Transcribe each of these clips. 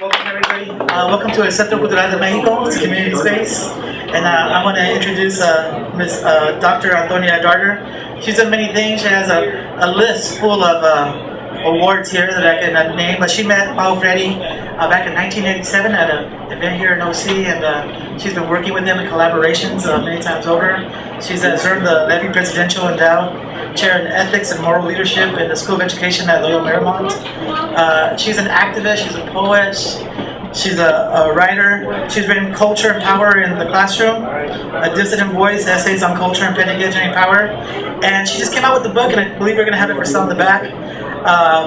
Welcome everybody. Welcome to Centro Cultural de Mexico. It's a community space. And I want to introduce Ms. Dr. Antonia Darder. She's done many things. She has a list full of awards here that I can name. But she met Paulo Freire back in 1987 at an event here in OC, and she's been working with him in collaborations many times over. She's served the Levy Presidential Endowed Chair in Ethics and Moral Leadership in the School of Education at Loyola Marymount. She's an activist, she's a poet, she's a writer. She's written Culture and Power in the Classroom, A Dissident Voice, Essays on Culture and Pedagogy and Power. And she just came out with the book, and I believe we're going to have it for sale in the back.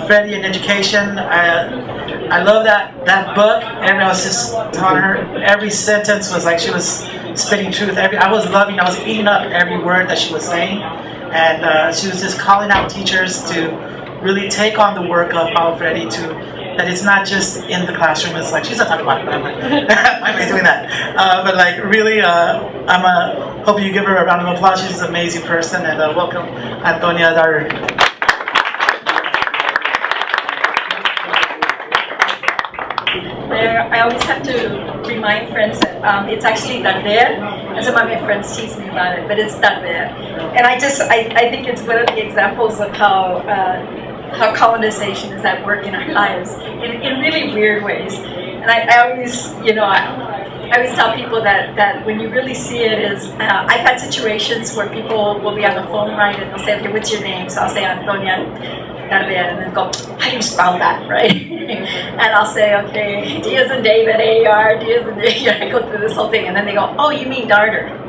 Freire and Education. I love that book, and I was just telling her every sentence was like she was spitting truth. I was eating up every word that she was saying, and she was just calling out teachers to really take on the work of Paulo Freire, that it's not just in the classroom. It's like, she's not talking about it, but I'm like, why am I doing that? But like, really, hope you give her a round of applause. She's an amazing person, and welcome, Antonia Darder. I always have to remind friends that it's actually Darder, and some of my friends tease me about it, but it's Darder. And I think it's one of the examples of how colonization is at work in our lives in really weird ways. And I always, I always tell people that when you really see it is, I've had situations where people will be on the phone, right, and they'll say, okay, what's your name? So I'll say Antonia Darder, and then go, how do you spell that, right? And I'll say, okay, D as in David, A-R, D as in David, I go through this whole thing, and then they go, oh, you mean Darder.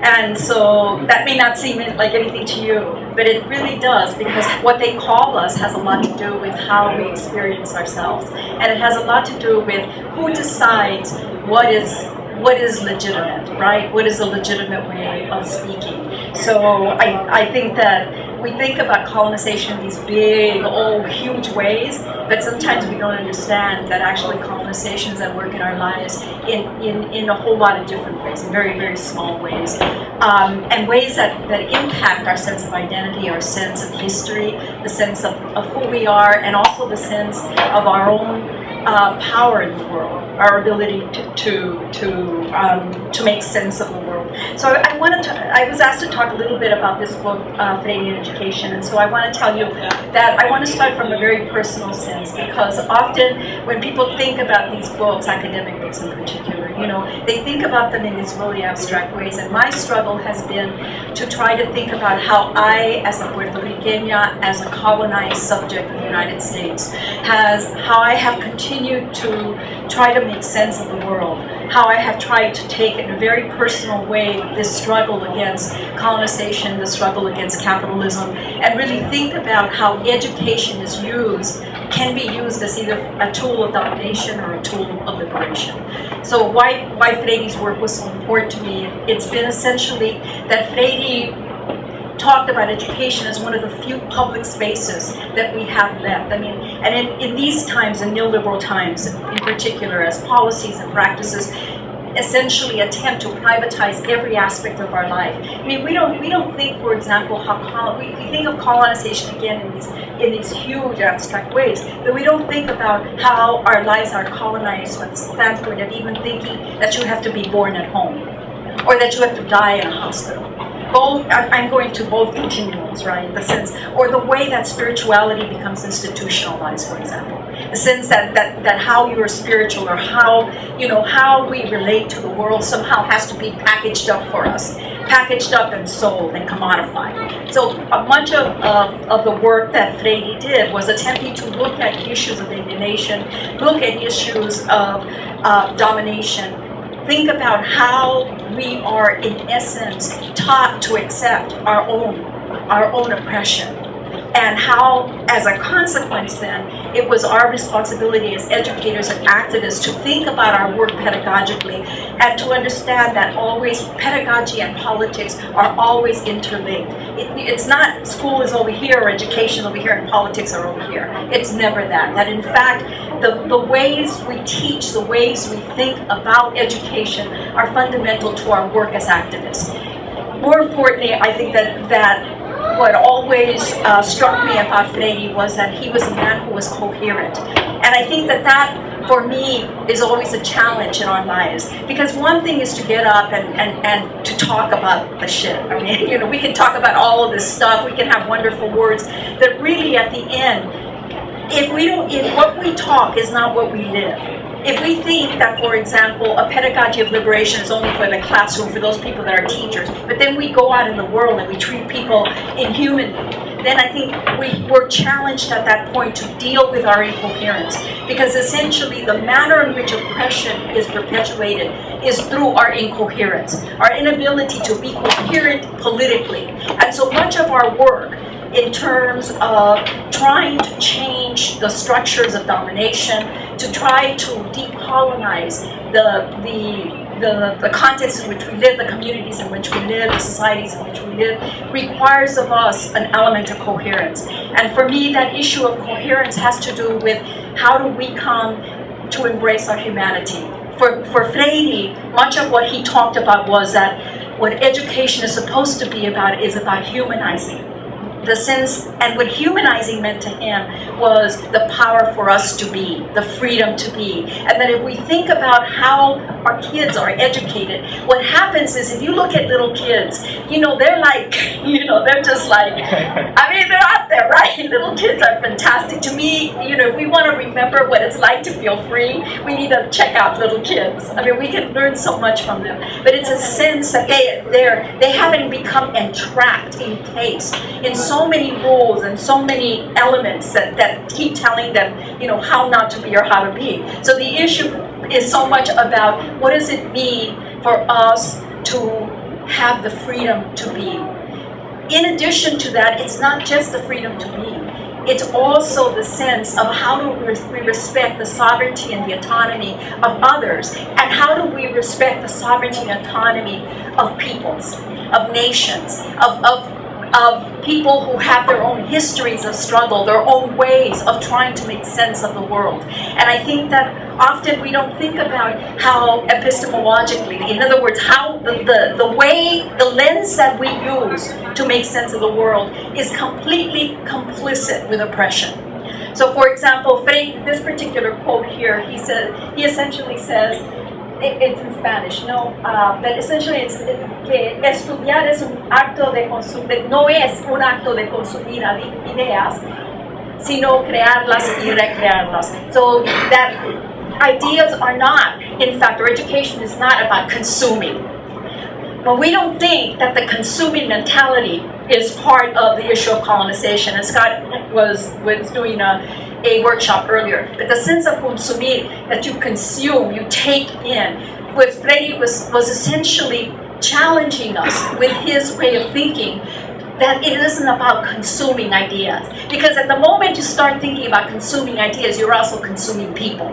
And so that may not seem like anything to you, but it really does, because what they call us has a lot to do with how we experience ourselves. And it has a lot to do with who decides what is legitimate, right? What is a legitimate way of speaking? So I think that we think about colonization in these big, huge ways, but sometimes we don't understand that actually colonization is at work in our lives in a whole lot of different ways, in very, very small ways, and ways that impact our sense of identity, our sense of history, the sense of who we are, and also the sense of our own power in the world, our ability to make sense of the world. So I was asked to talk a little bit about this book, Freire and Education, and so I want to tell you that I want to start from a very personal sense, because often when people think about these books, academic books in particular, they think about them in these really abstract ways, and my struggle has been to try to think about how I, as a Puerto Riqueña, as a colonized subject of the United States, how I have continued to try to make sense of the world, how I have tried to take in a very personal way this struggle against colonization, the struggle against capitalism, and really think about how education can be used as either a tool of domination or a tool of liberation. So why Freire's work was so important to me, it's been essentially that Freire talked about education as one of the few public spaces that we have left. I mean, and in these times, in neoliberal times in particular, as policies and practices essentially attempt to privatize every aspect of our life. I mean, we don't think, for example, we think of colonization again in these huge abstract ways, but we don't think about how our lives are colonized from the standpoint of even thinking that you have to be born at home, or that you have to die in a hospital. I'm going to both continuums, right? The sense, or the way that spirituality becomes institutionalized, for example. The sense that how you are spiritual, or how we relate to the world somehow has to be packaged up for us, packaged up and sold and commodified. So much of the work that Freire did was attempting to look at issues of alienation, look at issues of domination, think about how we are, in essence, taught to accept our own oppression, and how, as a consequence then, it was our responsibility as educators and activists to think about our work pedagogically, and to understand that always pedagogy and politics are always interlinked. It's not school is over here, or education over here, and politics are over here. It's never that. That in fact, the ways we teach, the ways we think about education are fundamental to our work as activists. More importantly, I think that what always struck me about Freire was that he was a man who was coherent. And I think that for me, is always a challenge in our lives. Because one thing is to get up and to talk about the shit. I mean, you know, we can talk about all of this stuff, we can have wonderful words, that really at the end, if what we talk is not what we live, if we think that, for example, a pedagogy of liberation is only for the classroom, for those people that are teachers, but then we go out in the world and we treat people inhumanly, then I think we're challenged at that point to deal with our incoherence. Because essentially the manner in which oppression is perpetuated is through our incoherence, our inability to be coherent politically. And so much of our work in terms of trying to change the structures of domination, to try to decolonize the context in which we live, the communities in which we live, the societies in which we live, requires of us an element of coherence. And for me, that issue of coherence has to do with how do we come to embrace our humanity. For Freire, much of what he talked about was that what education is supposed to be about is about humanizing. The sense, and what humanizing meant to him was the power for us to be, the freedom to be. And that if we think about how our kids are educated, what happens is if you look at little kids, you know, they're like, you know, they're just like, I mean, they're out there, right? Little kids are fantastic. To me, you know, if we want to remember what it's like to feel free, we need to check out little kids. I mean, we can learn so much from them. But it's a sense that they haven't become entrapped, encased in so many rules and so many elements that keep telling them, you know, how not to be or how to be. So the issue is so much about what does it mean for us to have the freedom to be. In addition to that, it's not just the freedom to be. It's also the sense of how do we respect the sovereignty and the autonomy of others, and how do we respect the sovereignty and autonomy of peoples, of nations, of people who have their own histories of struggle, their own ways of trying to make sense of the world. And I think that often we don't think about how epistemologically, in other words, how the way, the lens that we use to make sense of the world is completely complicit with oppression. So for example, Freire, this particular quote here, he essentially says, it's in Spanish, no, but essentially it's que estudiar es un acto de consumir, no es un acto de consumir ideas, sino crearlas y recrearlas. So that ideas are not, in fact, or education is not about consuming. But we don't think that the consuming mentality is part of the issue of colonization. And Scott was doing a workshop earlier. But the sense of consumir, that you consume, you take in, what Freire was essentially challenging us with his way of thinking, that it isn't about consuming ideas. Because at the moment you start thinking about consuming ideas, you're also consuming people.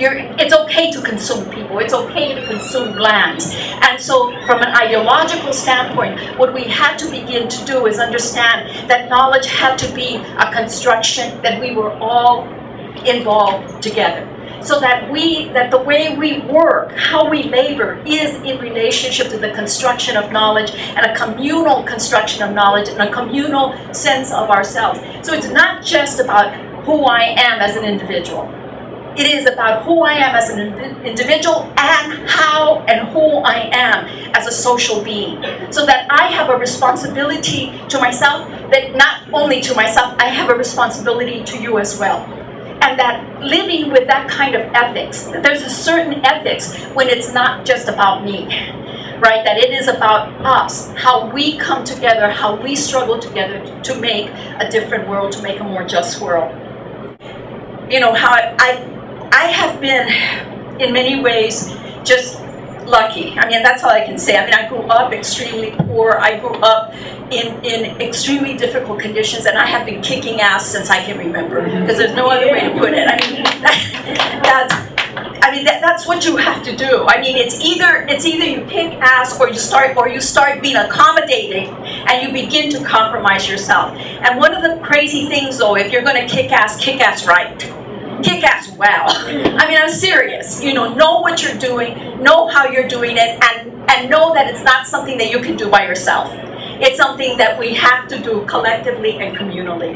It's okay to consume people, it's okay to consume lands. And so from an ideological standpoint, what we had to begin to do is understand that knowledge had to be a construction that we were all involved together. So that the way we work, how we labor, is in relationship to the construction of knowledge, and a communal construction of knowledge, and a communal sense of ourselves. So it's not just about who I am as an individual. It is about who I am as an individual and how and who I am as a social being. So that I have a responsibility to myself, but not only to myself, I have a responsibility to you as well. And that living with that kind of ethics, there's a certain ethics when it's not just about me, right? That it is about us, how we come together, how we struggle together to make a different world, to make a more just world. You know, how I have been, in many ways, just lucky. I mean, that's all I can say. I mean, I grew up extremely poor. I grew up in extremely difficult conditions, and I have been kicking ass since I can remember, because there's no other way to put it. I mean, that's what you have to do. I mean, it's either you kick ass or you start being accommodating, and you begin to compromise yourself. And one of the crazy things, though, if you're going to kick ass right. Kick ass well. I mean, I'm serious. You know what you're doing, know how you're doing it, and know that it's not something that you can do by yourself. It's something that we have to do collectively and communally.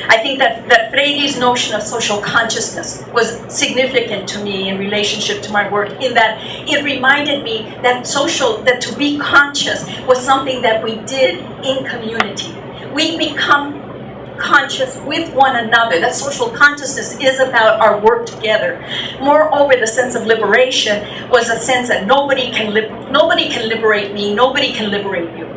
I think that Freire's notion of social consciousness was significant to me in relationship to my work, in that it reminded me that to be conscious was something that we did in community. We become conscious with one another. That social consciousness is about our work together. Moreover, the sense of liberation was a sense that nobody can liberate me, nobody can liberate you.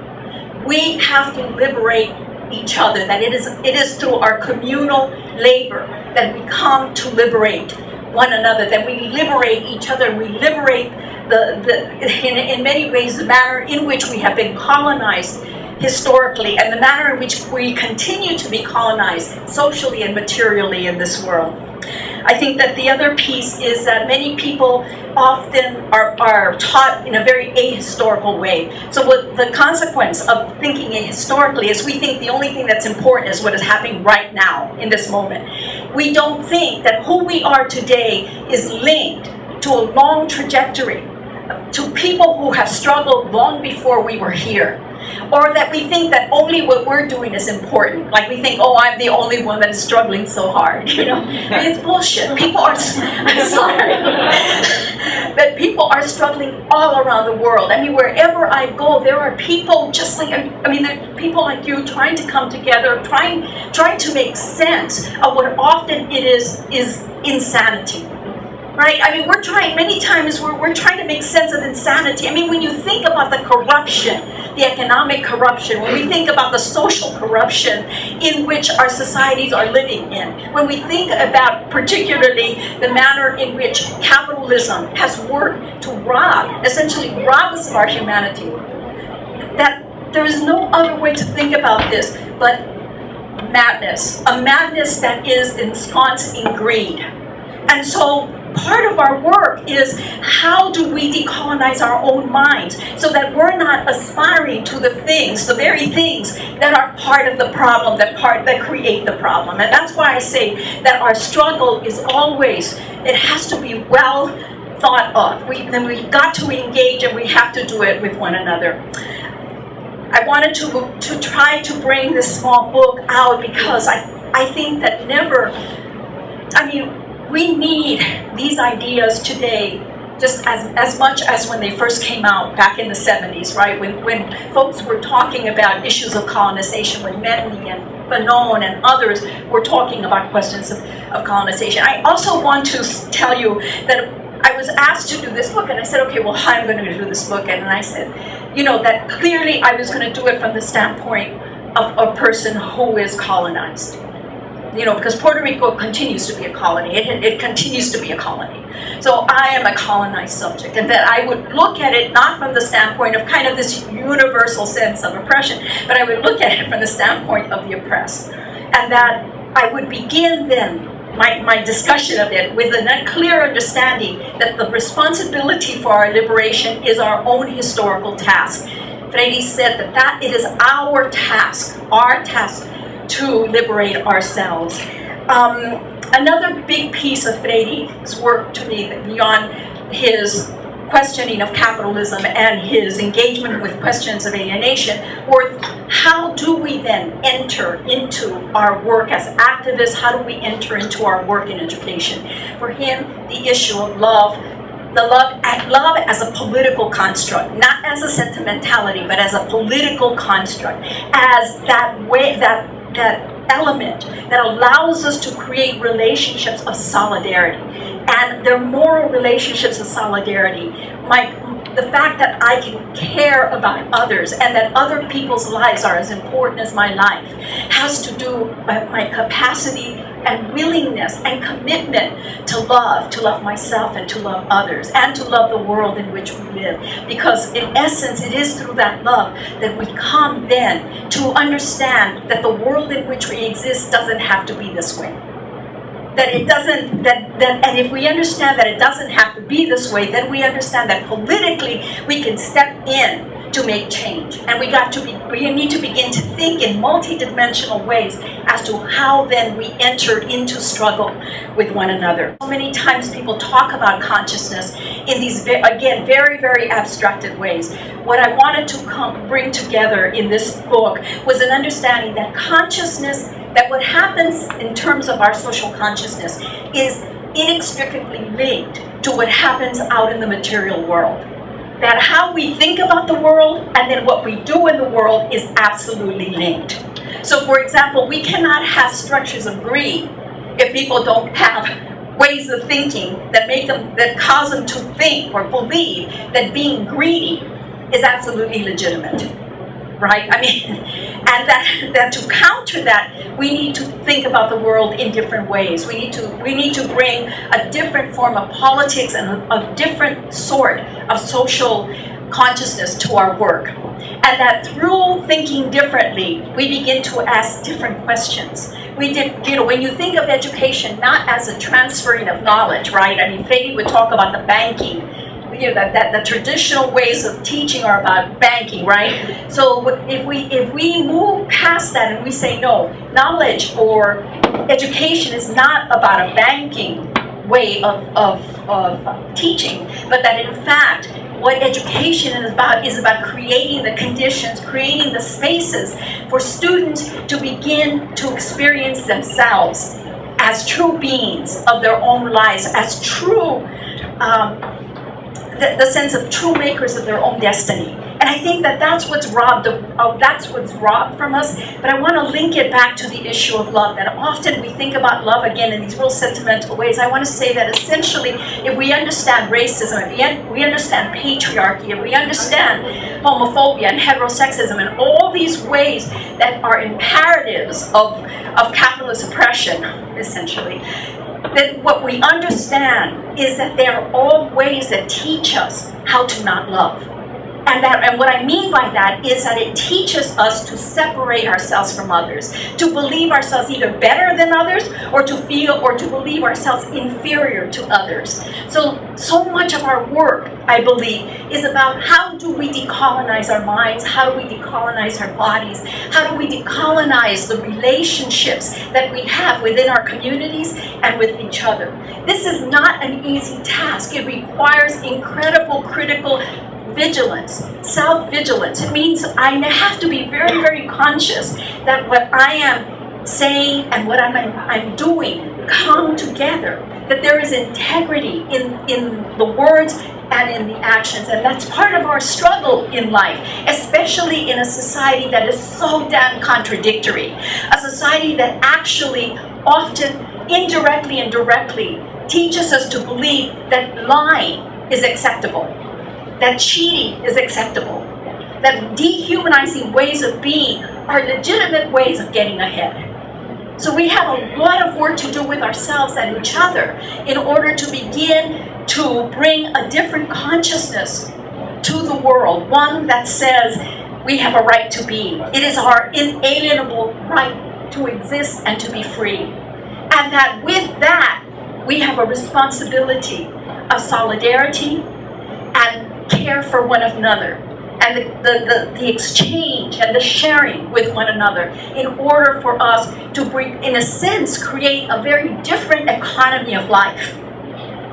We have to liberate each other, that it is through our communal labor that we come to liberate one another, that we liberate each other, and we liberate in many ways the manner in which we have been colonized historically, and the manner in which we continue to be colonized socially and materially in this world. I think that the other piece is that many people often are taught in a very ahistorical way. So what the consequence of thinking ahistorically is we think the only thing that's important is what is happening right now, in this moment. We don't think that who we are today is linked to a long trajectory, to people who have struggled long before we were here. Or that we think that only what we're doing is important. Like we think, oh, I'm the only one that is struggling so hard. You know, it's bullshit. People are, I'm sorry, that people are struggling all around the world. I mean, wherever I go, there are people just like, I mean, there are people like you trying to come together, trying to make sense of what often it is insanity. Right? I mean, many times we're trying to make sense of insanity. I mean, when you think about the corruption, the economic corruption, when we think about the social corruption in which our societies are living in, when we think about particularly the manner in which capitalism has worked to essentially rob us of our humanity, that there is no other way to think about this but madness, a madness that is ensconced in greed. And so part of our work is how do we decolonize our own minds so that we're not aspiring to the very things that are part of the problem, that create the problem. And that's why I say that our struggle is always, it has to be well thought of. We've got to engage, and we have to do it with one another. I wanted to try to bring this small book out because I think that we need these ideas today just as much as when they first came out back in the 70s, right? When folks were talking about issues of colonization, when Mendy and Fanon and others were talking about questions of colonization. I also want to tell you that I was asked to do this book, and I said, okay, well, how am I going to do this book? And I said, that clearly I was going to do it from the standpoint of a person who is colonized. Because Puerto Rico continues to be a colony. It continues to be a colony. So I am a colonized subject, and that I would look at it not from the standpoint of kind of this universal sense of oppression, but I would look at it from the standpoint of the oppressed. And that I would begin then my discussion of it with a clear understanding that the responsibility for our liberation is our own historical task. Freire said that it is our task to liberate ourselves. Another big piece of Freire's work to me, beyond his questioning of capitalism and his engagement with questions of alienation, were how do we then enter into our work as activists? How do we enter into our work in education? For him, the issue of love, love as a political construct, not as a sentimentality, but as a political construct, as that element that allows us to create relationships of solidarity. And they're moral relationships of solidarity. The fact that I can care about others and that other people's lives are as important as my life has to do with my capacity and willingness and commitment to love myself and to love others and to love the world in which we live. Because in essence, it is through that love that we come then to understand that the world in which we exist doesn't have to be this way. And if we understand that it doesn't have to be this way, then we understand that politically we can step in to make change. And we need to begin to think in multidimensional ways as to how then we enter into struggle with one another. So many times people talk about consciousness in these, again, very, very abstracted ways. What I wanted to bring together in this book was an understanding that consciousness, that what happens in terms of our social consciousness is inextricably linked to what happens out in the material world. That how we think about the world and then what we do in the world is absolutely linked. So for example, we cannot have structures of greed if people don't have ways of thinking that cause them to think or believe that being greedy is absolutely legitimate. Right? I mean, and that to counter that, we need to think about the world in different ways. We need to bring a different form of politics and a different sort of social consciousness to our work. And that through thinking differently, we begin to ask different questions. When you think of education not as a transferring of knowledge, right? I mean, Freire would talk about the banking. That the traditional ways of teaching are about banking, right? So if we move past that and we say no, knowledge or education is not about a banking way of teaching, but that in fact what education is about creating the conditions, creating the spaces for students to begin to experience themselves as true beings of their own lives, as true the sense of true makers of their own destiny. And I think that that's what's robbed from us. But I want to link it back to the issue of love, that often we think about love again in these real sentimental ways. I want to say that essentially, if we understand racism, if we understand patriarchy, if we understand homophobia and heterosexism and all these ways that are imperatives of capitalist oppression, essentially, that what we understand is that they are all ways that teach us how to not love. And what I mean by that is that it teaches us to separate ourselves from others, to believe ourselves either better than others, or to feel or to believe ourselves inferior to others. So much of our work, I believe, is about how do we decolonize our minds, how do we decolonize our bodies, how do we decolonize the relationships that we have within our communities and with each other. This is not an easy task. It requires incredible critical vigilance, self-vigilance. It means I have to be very, very conscious that what I am saying and what I'm doing come together, that there is integrity in the words and in the actions. And that's part of our struggle in life, especially in a society that is so damn contradictory, a society that actually often indirectly and directly teaches us to believe that lying is acceptable, that cheating is acceptable, that dehumanizing ways of being are legitimate ways of getting ahead. So we have a lot of work to do with ourselves and each other in order to begin to bring a different consciousness to the world, one that says we have a right to be. It is our inalienable right to exist and to be free. And that with that, we have a responsibility of solidarity and care for one another, and the exchange and the sharing with one another in order for us to bring, in a sense, create a very different economy of life.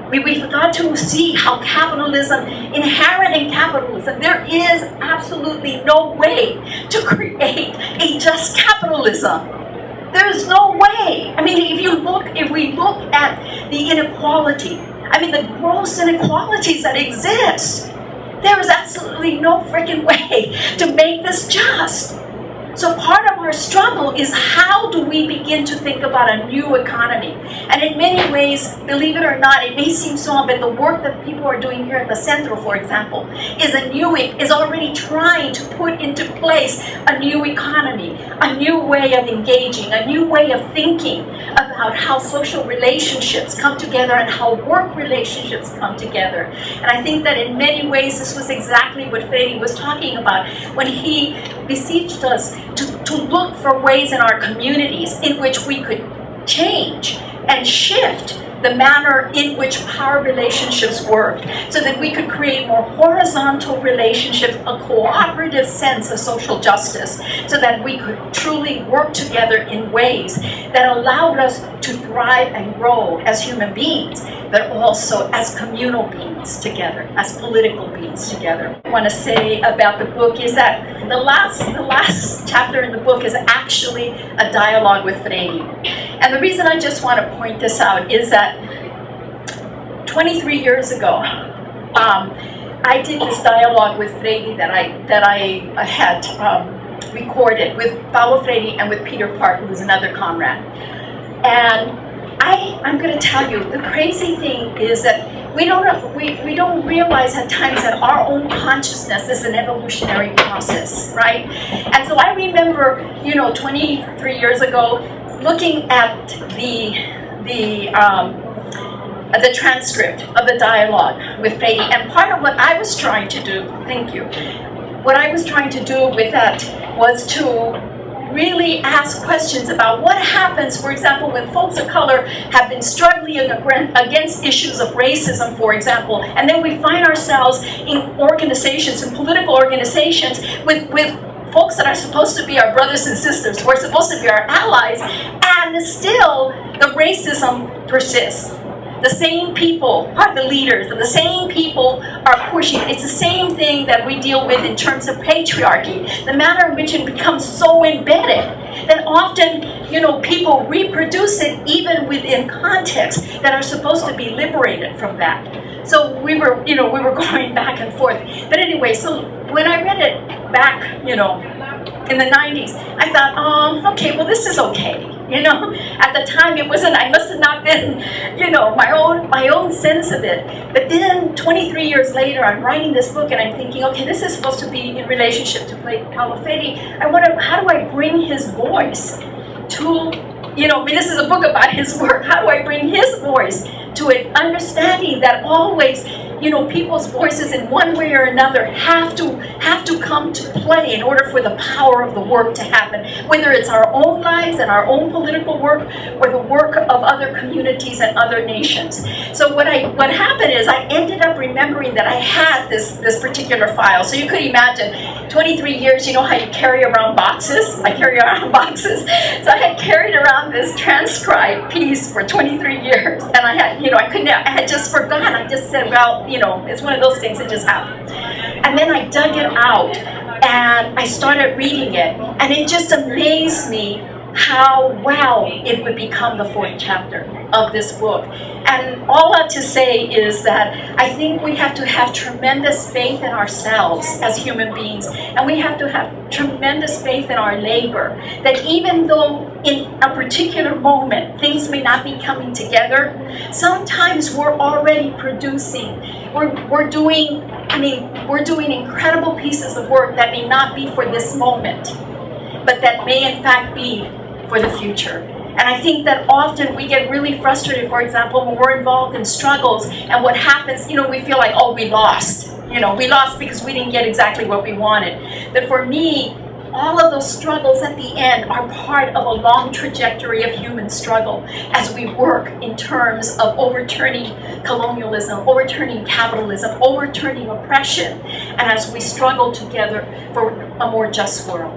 We've got to see how capitalism, inherent in capitalism, there is absolutely no way to create a just capitalism. There's no way. I mean, if we look at the inequality, I mean, the gross inequalities that exist, there is absolutely no freaking way to make this just. So part of our struggle is how do we begin to think about a new economy? And in many ways, believe it or not, it may seem so, but the work that people are doing here at the Centro, for example, is already trying to put into place a new economy, a new way of engaging, a new way of thinking about how social relationships come together and how work relationships come together. And I think that in many ways, this was exactly what Freire was talking about when he beseeched us to look for ways in our communities in which we could change and shift the manner in which power relationships work, so that we could create more horizontal relationships, a cooperative sense of social justice, so that we could truly work together in ways that allowed us to thrive and grow as human beings, but also as communal beings together, as political beings together. What I want to say about the book is that the last chapter in the book is actually a dialogue with Freire. And the reason I just want to point this out is that 23 years ago, I did this dialogue with Freire that I had recorded with Paulo Freire and with Peter Park, who was another comrade. And I'm going to tell you, the crazy thing is that we don't realize at times that our own consciousness is an evolutionary process, right? And so I remember, 23 years ago, looking at the transcript of the dialogue with Freire, and part of what I was trying to do, thank you, what I was trying to do with that was to really ask questions about what happens, for example, when folks of color have been struggling against issues of racism, for example, and then we find ourselves in organizations, in political organizations, with folks that are supposed to be our brothers and sisters, who are supposed to be our allies, and still the racism persists. The same people are the leaders, and the same people are pushing. It's the same thing that we deal with in terms of patriarchy, the manner in which it becomes so embedded that often, people reproduce it even within contexts that are supposed to be liberated from that. So we were going back and forth. But anyway, so when I read it back, in the 90s, I thought, okay, well, this is okay. At the time it wasn't, I must have not been, my own sense of it. But then 23 years later, I'm writing this book and I'm thinking, okay, this is supposed to be in relationship to Paulo Freire. How do I bring his voice to, this is a book about his work. How do I bring his voice to an understanding that always, people's voices in one way or another have to come to play in order for the power of the work to happen, whether it's our own lives and our own political work or the work of other communities and other nations. So what happened is I ended up remembering that I had this particular file. So you could imagine 23 years, how you carry around boxes? I carry around boxes. So I had carried around this transcribed piece for 23 years, and I had, I had just forgotten. I just said, well, it's one of those things that just happened. And then I dug it out and I started reading it, and it just amazed me how well it would become the fourth chapter of this book. And all I have to say is that I think we have to have tremendous faith in ourselves as human beings, and we have to have tremendous faith in our labor, that even though in a particular moment things may not be coming together, sometimes we're already producing. We're doing incredible pieces of work that may not be for this moment, but that may in fact be for the future. And I think that often we get really frustrated, for example, when we're involved in struggles, and what happens, we feel like, oh, we lost. We lost because we didn't get exactly what we wanted. But for me, all of those struggles at the end are part of a long trajectory of human struggle as we work in terms of overturning colonialism, overturning capitalism, overturning oppression, and as we struggle together for a more just world.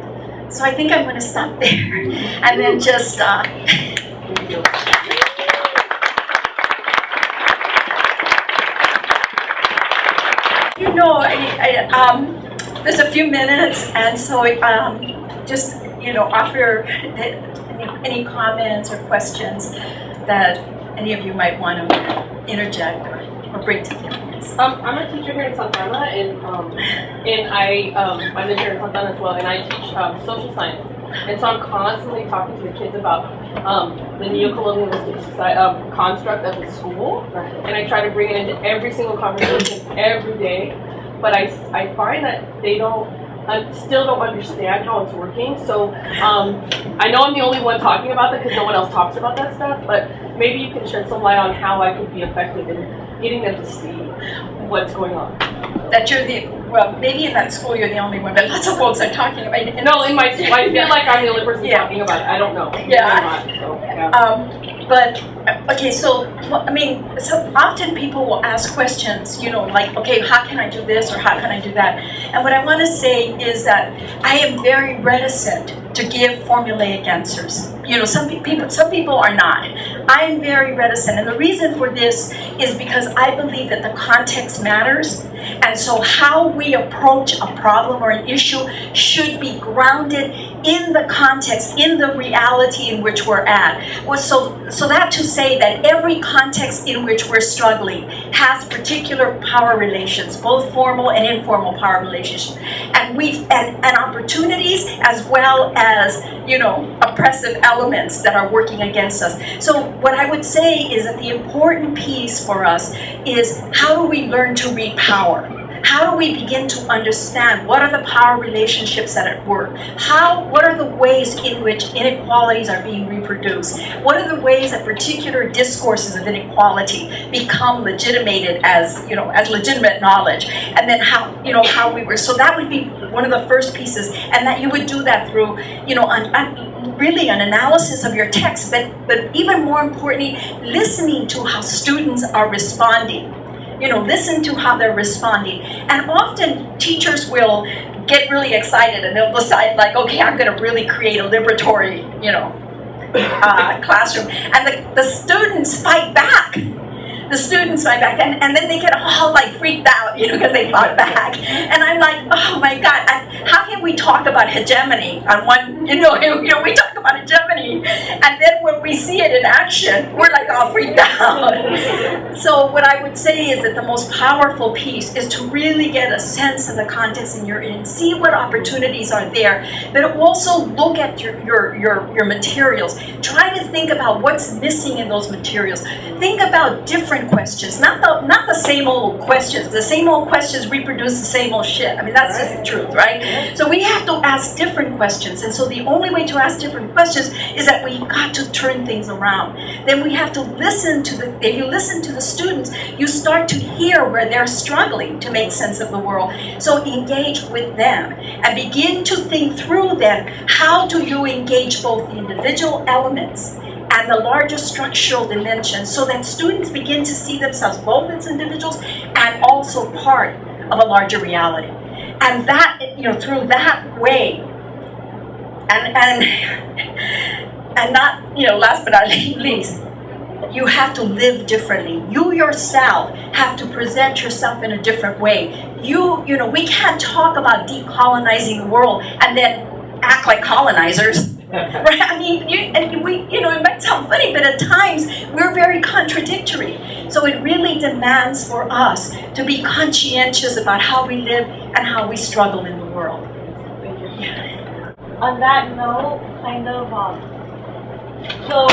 So I think I'm going to stop there and then just there's a few minutes, and so just offer any comments or questions that any of you might want to interject or bring to the audience. I'm a teacher here in Santa Ana, and I'm in here in Santa Ana as well, and I teach social science. And so I'm constantly talking to the kids about the neo-colonialistic construct of the school, and I try to bring it into every single conversation every day. But I find that they still don't understand how it's working. So I know I'm the only one talking about that because no one else talks about that stuff, but maybe you can shed some light on how I could be effective in getting them to see what's going on. That maybe in that school you're the only one, but lots of folks are talking about it. No, in my school, I feel like I'm the only person talking about it. I don't know. Yeah. But okay, so I mean, so often people will ask questions, you know, like, okay, how can I do this or how can I do that? And what I want to say is that I am very reticent to give formulaic answers. You know, some people are not. I am very reticent, and the reason for this is because I believe that the context matters, and so how we approach a problem or an issue should be grounded in the context, in the reality in which we're at. So that to say that every context in which we're struggling has particular power relations, both formal and informal power relations, and opportunities as well as, you know, oppressive elements that are working against us. So what I would say is that the important piece for us is, how do we learn to read power? How do we begin to understand what are the power relationships that are at work? What are the ways in which inequalities are being reproduced? What are the ways that particular discourses of inequality become legitimated as, you know, as legitimate knowledge? And then how we were, so that would be one of the first pieces, and that you would do that through, you know, really an analysis of your text, but even more importantly, listening to how students are responding. You know, listen to how they're responding. And often teachers will get really excited and they'll decide, like, okay, I'm going to really create a liberatory, you know, classroom. And the students fight back. The students fight back, and then they get all like freaked out, you know, because they fought back. And I'm like, oh my God, how can we talk about hegemony on one, you know, we talk about hegemony, and then when we see it in action, we're like all freaked out. So what I would say is that the most powerful piece is to really get a sense of the context in you're in, see what opportunities are there, but also look at your materials. Try to think about what's missing in those materials. Think about different questions, not the same old questions. The same old questions reproduce the same old shit. I mean, that's just the truth, right? So we have to ask different questions, and so the only way to ask different questions is that we've got to turn things around. Then we have to listen to if you listen to the students, you start to hear where they're struggling to make sense of the world. So engage with them and begin to think through then, how do you engage both the individual elements and the larger structural dimension, so that students begin to see themselves both as individuals and also part of a larger reality. And that, you know, through that way, and not, you know, last but not least, you have to live differently. You yourself have to present yourself in a different way. You know, we can't talk about decolonizing the world and then act like colonizers. Right? I mean, it might sound funny, but at times we're very contradictory. So it really demands for us to be conscientious about how we live and how we struggle in the world. Yeah. On that note, kind of, so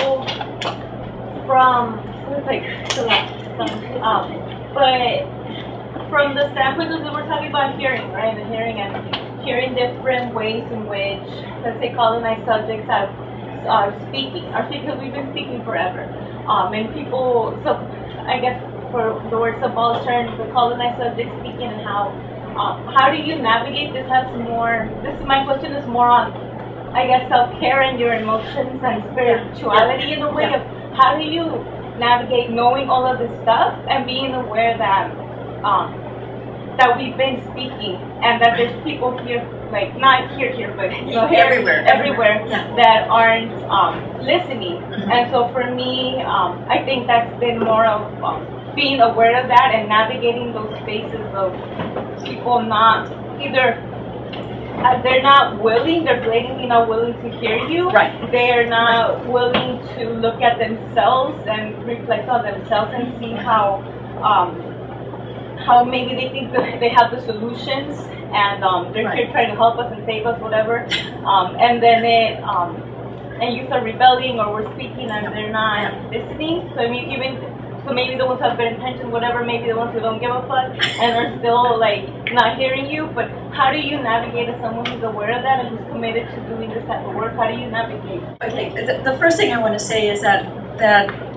from, it's like, but from the standpoint of, we're talking about hearing, right? And hearing different ways in which, let's say, colonized subjects are speaking, because we've been speaking forever. And people, so I guess for the word subaltern, the colonized subject speaking, and how do you navigate this? My question is more on, I guess, self-care and your emotions and spirituality in a way of how do you navigate knowing all of this stuff and being aware that that we've been speaking and that there's people here, like not here, but you know, everywhere that aren't listening. And so for me, I think that's been more of being aware of that and navigating those spaces of people not either. They're not willing, they're blatantly not willing to hear you. Right. They're not willing to look at themselves and reflect on themselves and see how maybe they think that they have the solutions and they're here trying to help us and save us, whatever. And then and youth are rebelling or we're speaking and they're not listening. So I mean, so maybe the ones who have good intentions, whatever, maybe the ones who don't give a fuck and are still like not hearing you. But how do you navigate as someone who's aware of that and who's committed to doing this type of work? How do you navigate? Okay, the first thing I want to say is that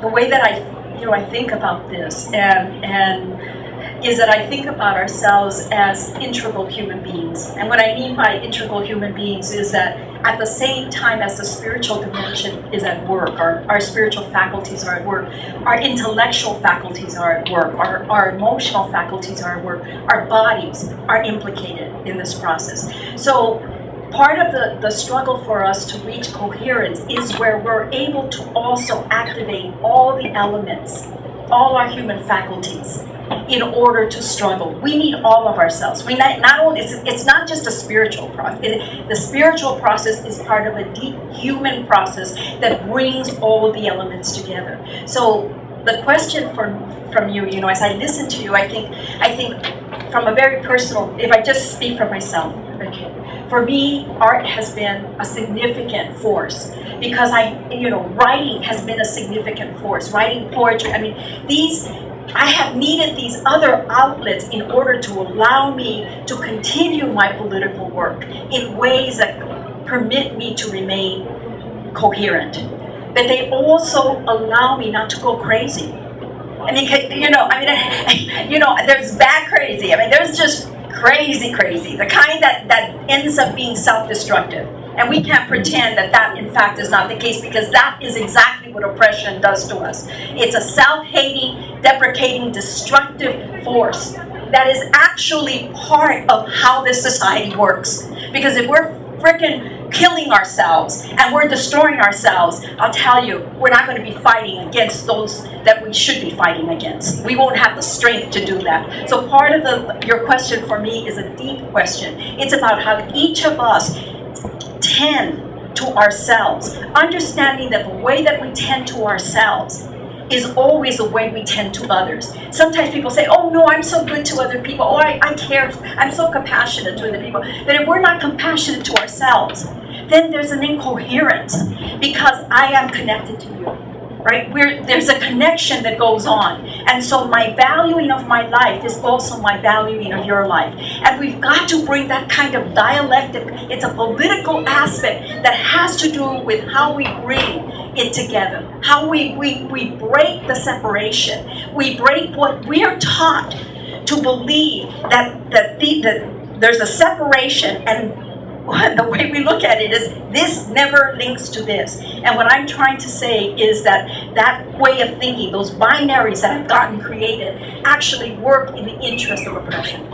the way that I think about this and is that I think about ourselves as integral human beings. And what I mean by integral human beings is that at the same time as the spiritual dimension is at work, our spiritual faculties are at work, our intellectual faculties are at work, our emotional faculties are at work, our bodies are implicated in this process. So part of the struggle for us to reach coherence is where we're able to also activate all the elements, all our human faculties, in order to struggle. We need all of ourselves. We not only, it's not just a spiritual process. The spiritual process is part of a deep human process that brings all of the elements together. So the question from you, as I listen to you, I think from a very personal, if I just speak for myself, okay, for me, art has been a significant force because writing has been a significant force. Writing poetry, I have needed these other outlets in order to allow me to continue my political work in ways that permit me to remain coherent. But they also allow me not to go crazy. There's bad crazy. There's just crazy, the kind that ends up being self-destructive. And we can't pretend that in fact is not the case, because that is exactly what oppression does to us. It's a self-hating, deprecating, destructive force that is actually part of how this society works. Because if we're freaking killing ourselves and we're destroying ourselves, I'll tell you, we're not going to be fighting against those that we should be fighting against. We won't have the strength to do that. So part of your question for me is a deep question. It's about how each of us tend to ourselves, understanding that the way that we tend to ourselves is always the way we tend to others. Sometimes people say, oh no, I'm so good to other people. Oh, I care. I'm so compassionate to other people. But if we're not compassionate to ourselves, then there's an incoherence, because I am connected to you, right? There's a connection that goes on. And so my valuing of my life is also my valuing of your life. And we've got to bring that kind of dialectic. It's a political aspect that has to do with how we bring it together, how we break the separation. We break what we are taught to believe that there's a separation, and the way we look at it is this never links to this. And what I'm trying to say is that way of thinking, those binaries that have gotten created, actually work in the interest of oppression.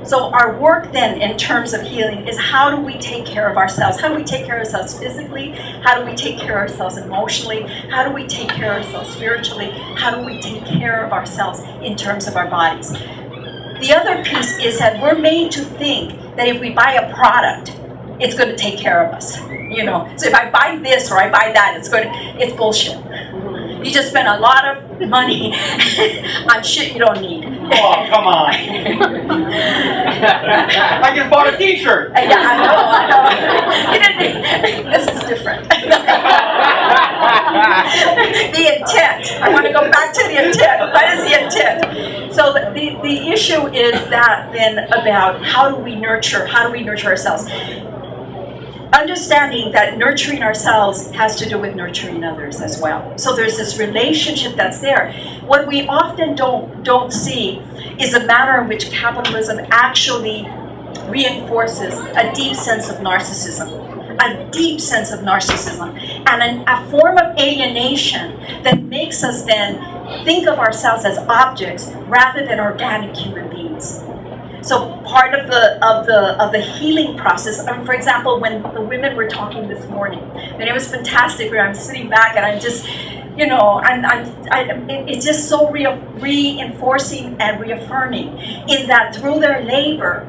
So our work then in terms of healing is, how do we take care of ourselves? How do we take care of ourselves physically? How do we take care of ourselves emotionally? How do we take care of ourselves spiritually? How do we take care of ourselves in terms of our bodies? The other piece is that we're made to think that if we buy a product, it's going to take care of us. So if I buy this or I buy that, it's bullshit. You just spend a lot of money on shit you don't need. Oh, come on. I just bought a t-shirt. Yeah, I know. This is different. The intent. I want to go back to the intent. What is the intent? So the issue is that then about how do we nurture ourselves? Understanding that nurturing ourselves has to do with nurturing others as well. So there's this relationship that's there. What we often don't see is the manner in which capitalism actually reinforces a deep sense of narcissism. And a form of alienation that makes us then think of ourselves as objects rather than organic human beings. So part of the healing process, for example, when the women were talking this morning, and it was fantastic where I'm sitting back and I'm just, it's just so reinforcing and reaffirming in that through their labor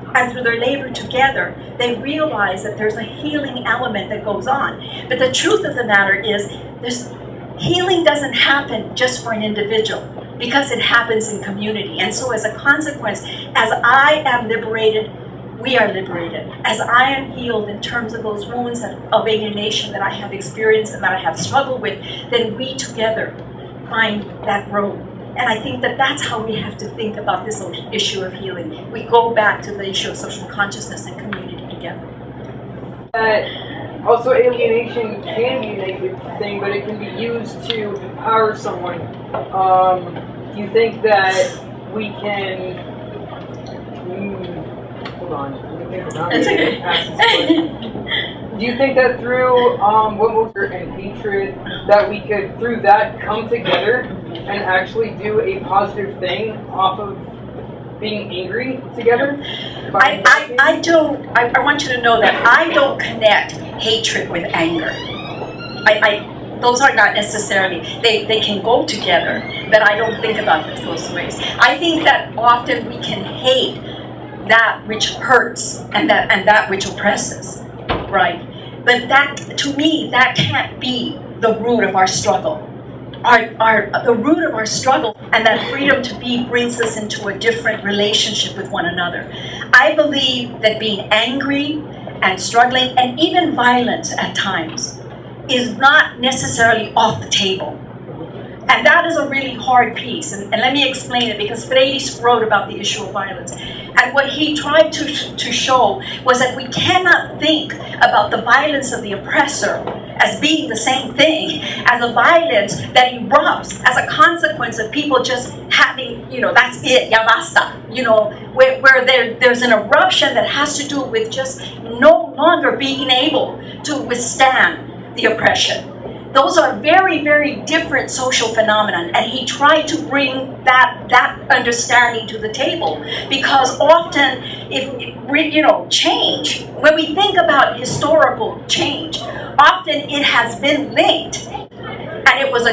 together, they realize that there's a healing element that goes on. But the truth of the matter is, healing doesn't happen just for an individual, because it happens in community. And so as a consequence, as I am liberated, we are liberated. As I am healed in terms of those wounds of alienation that I have experienced and that I have struggled with, then we together find that road. And I think that that's how we have to think about this issue of healing. We go back to the issue of social consciousness and community together. Also, alienation can be a negative thing, but it can be used to empower someone. Do you think that we can Hold on. Let me think about It's it. okay. Ask this question. Do you think that through and hatred, that we could, through that, come together and actually do a positive thing off of being angry together? I want you to know that I don't connect hatred with anger. Those are not necessarily, they can go together, but I don't think about it those ways. I think that often we can hate that which hurts and that which oppresses, right? But that, to me, that can't be the root of our struggle. The root of our struggle and that freedom to be brings us into a different relationship with one another. I believe that being angry and struggling and even violence at times is not necessarily off the table. And that is a really hard piece. And let me explain it, because Freire wrote about the issue of violence. And what he tried to show was that we cannot think about the violence of the oppressor as being the same thing as a violence that erupts as a consequence of people just having, that's it, ya basta. Where there's an eruption that has to do with just no longer being able to withstand the oppression. Those are very, very different social phenomena, and he tried to bring that understanding to the table, because often, change, when we think about historical change, often it has been linked, and it was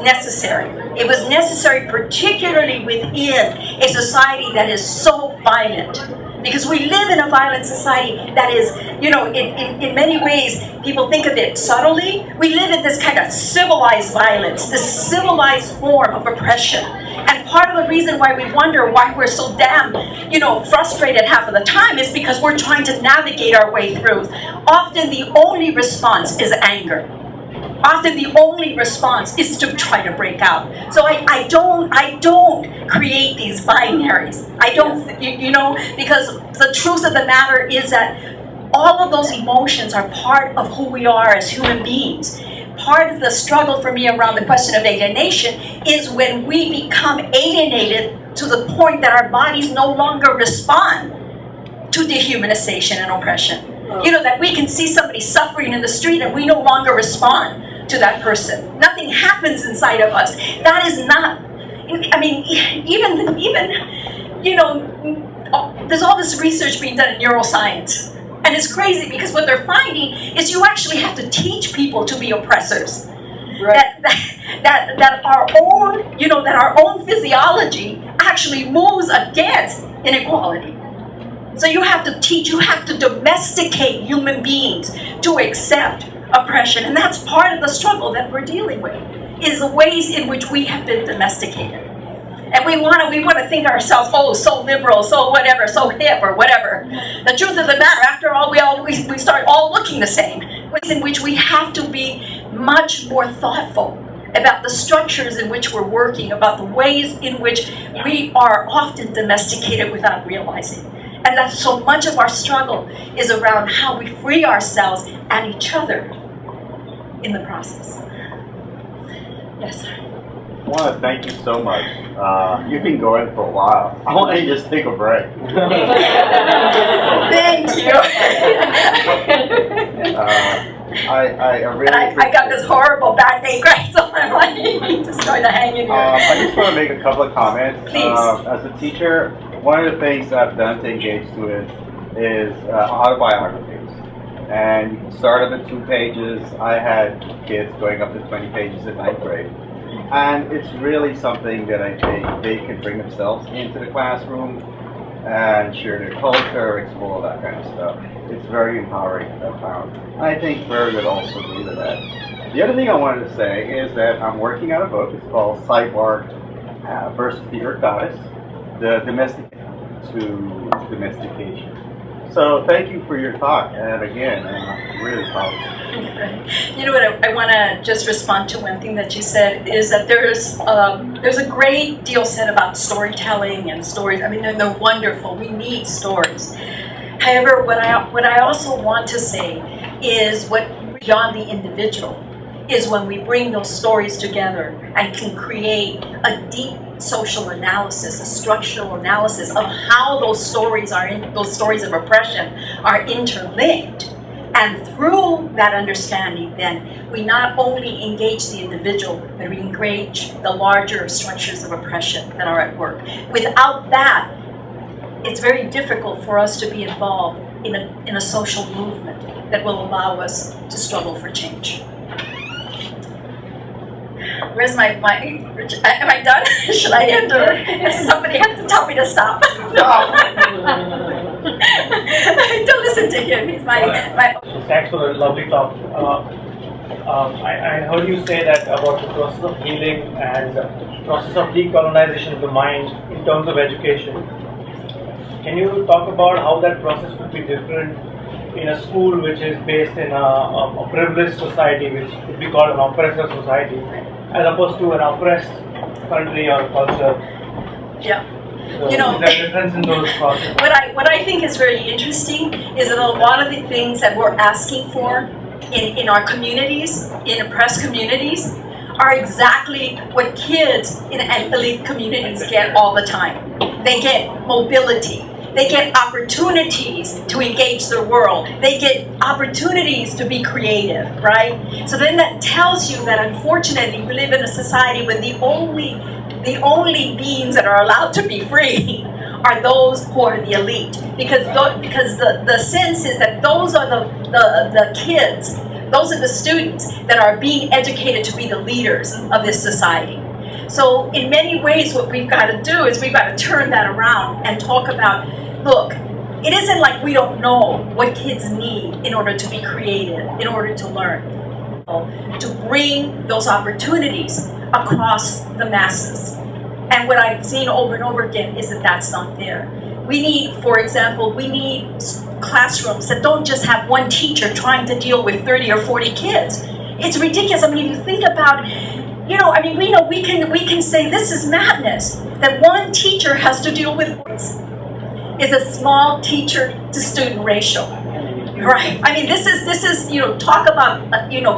necessary. It was necessary, particularly within a society that is so violent. Because we live in a violent society that is, in many ways, people think of it subtly. We live in this kind of civilized violence, this civilized form of oppression. And part of the reason why we wonder why we're so damn, frustrated half of the time is because we're trying to navigate our way through. Often the only response is anger. Often the only response is to try to break out. So I don't create these binaries. I don't, because the truth of the matter is that all of those emotions are part of who we are as human beings. Part of the struggle for me around the question of alienation is when we become alienated to the point that our bodies no longer respond to dehumanization and oppression. That we can see somebody suffering in the street and we no longer respond to that person. Nothing happens inside of us. That is not, there's all this research being done in neuroscience. And it's crazy because what they're finding is you actually have to teach people to be oppressors. Right. That our own physiology actually moves against inequality. So you have to teach, you have to domesticate human beings to accept oppression. And that's part of the struggle that we're dealing with, is the ways in which we have been domesticated. And we want to think ourselves, so liberal, so whatever, so hip or whatever. The truth of the matter, after all, we start all looking the same. Ways in which we have to be much more thoughtful about the structures in which we're working, about the ways in which we are often domesticated without realizing. And that so much of our struggle is around how we free ourselves and each other in the process. Yes, sir. I want to thank you so much. You've been going for a while. I want to just take a break. Thank you. I really. I got this horrible back ache, right? So I'm like, just trying to hang in here. I just want to make a couple of comments. Please. As a teacher, one of the things I've done to engage students is autobiographies. And you can start them at 2 pages. I had kids going up to 20 pages in 9th grade. And it's really something that I think they can bring themselves into the classroom and share their culture, explore that kind of stuff. It's very empowering, I found. And I think Freire would also agree to that. The other thing I wanted to say is that I'm working on a book. It's called Cyborg versus the Earth Goddess, the domestic to domestication. So thank you for your talk, and again, I'm really proud. You know what, I want to just respond to one thing that you said, is that there's a great deal said about storytelling and stories. I mean, they're wonderful. We need stories. However, what I also want to say is what beyond the individual is when we bring those stories together and can create a deep social analysis, a structural analysis of how those stories of oppression are interlinked. And through that understanding, then, we not only engage the individual, but we engage the larger structures of oppression that are at work. Without that, it's very difficult for us to be involved in a social movement that will allow us to struggle for change. Where's my am I done? Should I end, or somebody has to tell me to stop? Don't listen to him. He's my. Thanks for the lovely talk. I heard you say that about the process of healing and the process of decolonization of the mind in terms of education. Can you talk about how that process would be different in a school which is based in a privileged society, which would be called an oppressor society, as opposed to an oppressed country or culture? Yeah. So You know, is there a difference in those processes? what I think is very interesting is that a lot of the things that we're asking for in our communities, in oppressed communities, are exactly what kids in elite communities get all the time. They get mobility. They get opportunities to engage their world. They get opportunities to be creative, right? So then that tells you that unfortunately we live in a society where the only beings that are allowed to be free are those who are the elite. Because the sense is that those are the kids, those are the students that are being educated to be the leaders of this society. So in many ways what we've got to do is we've got to turn that around and talk about, look, it isn't like we don't know what kids need in order to be creative, in order to learn, to bring those opportunities across the masses. And what I've seen over and over again is that that's not there. We need, for example, classrooms that don't just have one teacher trying to deal with 30 or 40 kids. It's ridiculous. I mean, you think about, we can say this is madness, that one teacher has to deal with kids. Is a small teacher to student ratio, right? I mean, this is talk about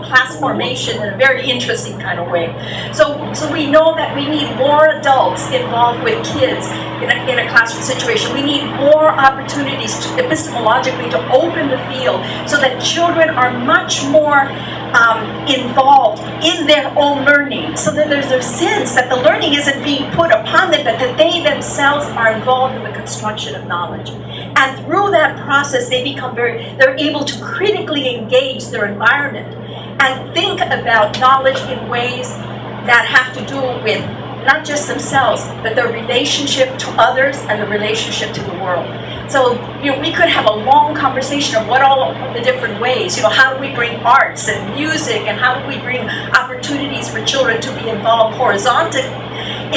class formation in a very interesting kind of way. So we know that we need more adults involved with kids in a classroom situation. We need more opportunities epistemologically to open the field so that children are much more involved in their own learning, so that there's a sense that the learning isn't being put upon them, but that they themselves are involved in the construction of knowledge. And through that process, they're able to critically engage their environment and think about knowledge in ways that have to do with not just themselves, but their relationship to others and the relationship to the world. So, we could have a long conversation of what all of the different ways, how do we bring arts and music, and how do we bring opportunities for children to be involved horizontally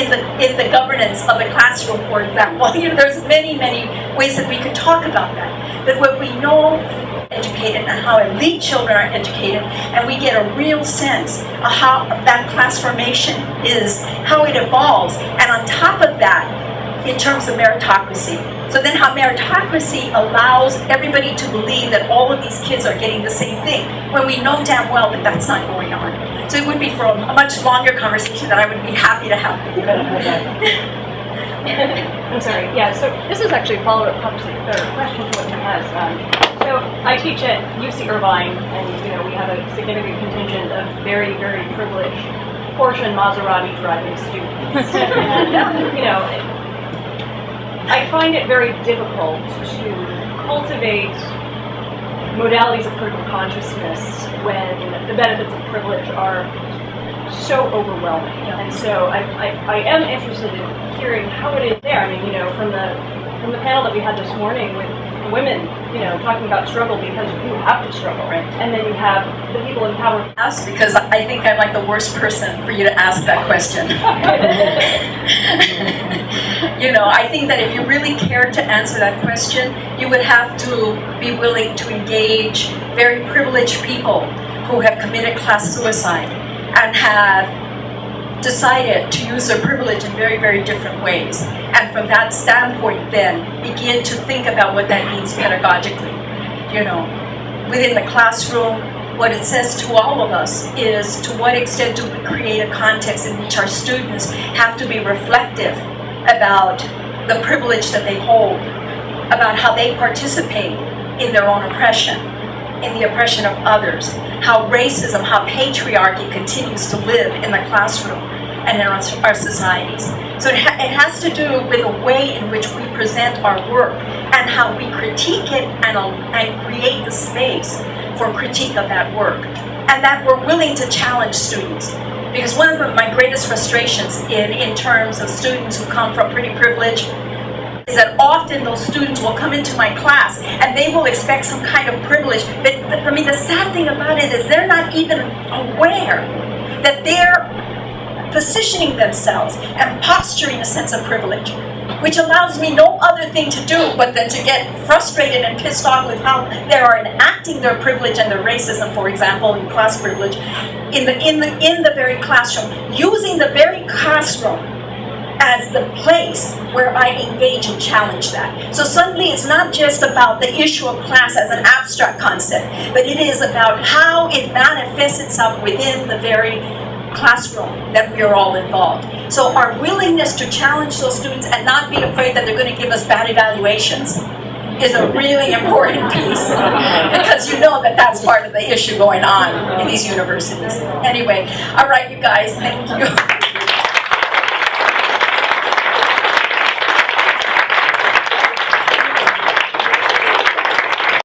in the governance of the classroom, for example. There's many, many ways that we could talk about that. But what we know educated and how elite children are educated, and we get a real sense of how that class formation is, how it evolves, and on top of that, in terms of meritocracy. So then how meritocracy allows everybody to believe that all of these kids are getting the same thing, when we know damn well that that's not going on. So it would be for a much longer conversation that I would be happy to have with you. I'm sorry. Yeah. So this is actually a follow-up question to what you asked. So I teach at UC Irvine, and we have a significant contingent of very, very privileged Porsche and Maserati driving students. And, I find it very difficult to cultivate modalities of critical consciousness when the benefits of privilege are so overwhelming. And so I am interested in hearing how it is there. I mean, from the panel that we had this morning with women, talking about struggle because you have to struggle, right? And then you have the people in power. Ask, because I think I'm like the worst person for you to ask that question. I think that if you really cared to answer that question, you would have to be willing to engage very privileged people who have committed class suicide and have decided to use their privilege in very, very different ways. And from that standpoint, then, begin to think about what that means pedagogically. Within the classroom, what it says to all of us is, to what extent do we create a context in which our students have to be reflective about the privilege that they hold, about how they participate in their own oppression, in the oppression of others, how racism, how patriarchy continues to live in the classroom and in our societies. So it has to do with the way in which we present our work and how we critique it and create the space for critique of that work. And that we're willing to challenge students. Because one of my greatest frustrations in terms of students who come from pretty privilege is that often those students will come into my class and they will expect some kind of privilege. But I mean, the sad thing about it is they're not even aware that they're positioning themselves and posturing a sense of privilege, which allows me no other thing to do but then to get frustrated and pissed off with how they are enacting their privilege and their racism, for example, in class privilege, in the very classroom, using the very classroom as the place where I engage and challenge that. So suddenly it's not just about the issue of class as an abstract concept, but it is about how it manifests itself within the very classroom that we are all involved. So our willingness to challenge those students and not be afraid that they're going to give us bad evaluations is a really important piece, because you know that that's part of the issue going on in these universities. Anyway, all right, you guys, thank you.